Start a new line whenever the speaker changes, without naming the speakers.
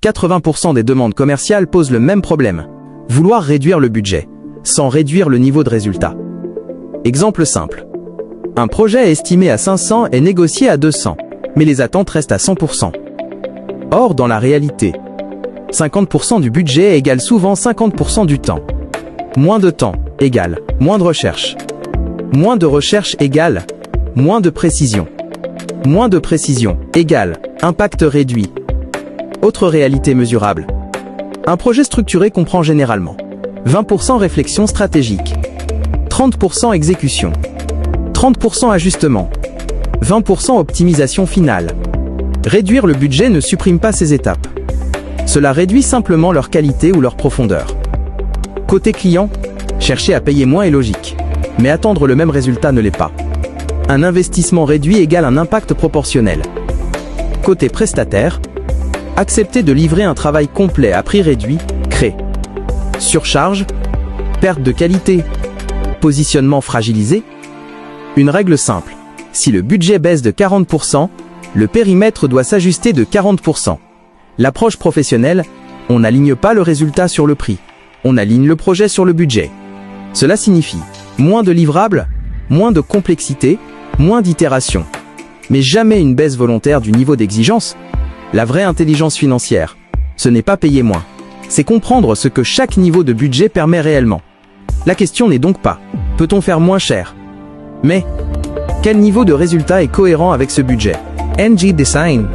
80% des demandes commerciales posent le même problème. Vouloir réduire le budget, sans réduire le niveau de résultat. Exemple simple. Un projet estimé à 500 est négocié à 200, mais les attentes restent à 100%. Or, dans la réalité, 50% du budget égale souvent 50% du temps. Moins de temps égale moins de recherche. Moins de recherche égale moins de précision. Moins de précision égale impact réduit. Autre réalité mesurable. Un projet structuré comprend généralement 20% réflexion stratégique, 30% exécution, 30% ajustement, 20% optimisation finale. Réduire le budget ne supprime pas ces étapes. Cela réduit simplement leur qualité ou leur profondeur. Côté client, chercher à payer moins est logique, mais attendre le même résultat ne l'est pas. Un investissement réduit égale un impact proportionnel. Côté prestataire, accepter de livrer un travail complet à prix réduit crée surcharge, perte de qualité, positionnement fragilisé. Une règle simple, si le budget baisse de 40%, le périmètre doit s'ajuster de 40%. L'approche professionnelle, on n'aligne pas le résultat sur le prix, on aligne le projet sur le budget. Cela signifie moins de livrables, moins de complexité, moins d'itérations. Mais jamais une baisse volontaire du niveau d'exigence. La vraie intelligence financière, ce n'est pas payer moins, c'est comprendre ce que chaque niveau de budget permet réellement. La question n'est donc pas, peut-on faire moins cher? Mais, quel niveau de résultat est cohérent avec ce budget? NG Design.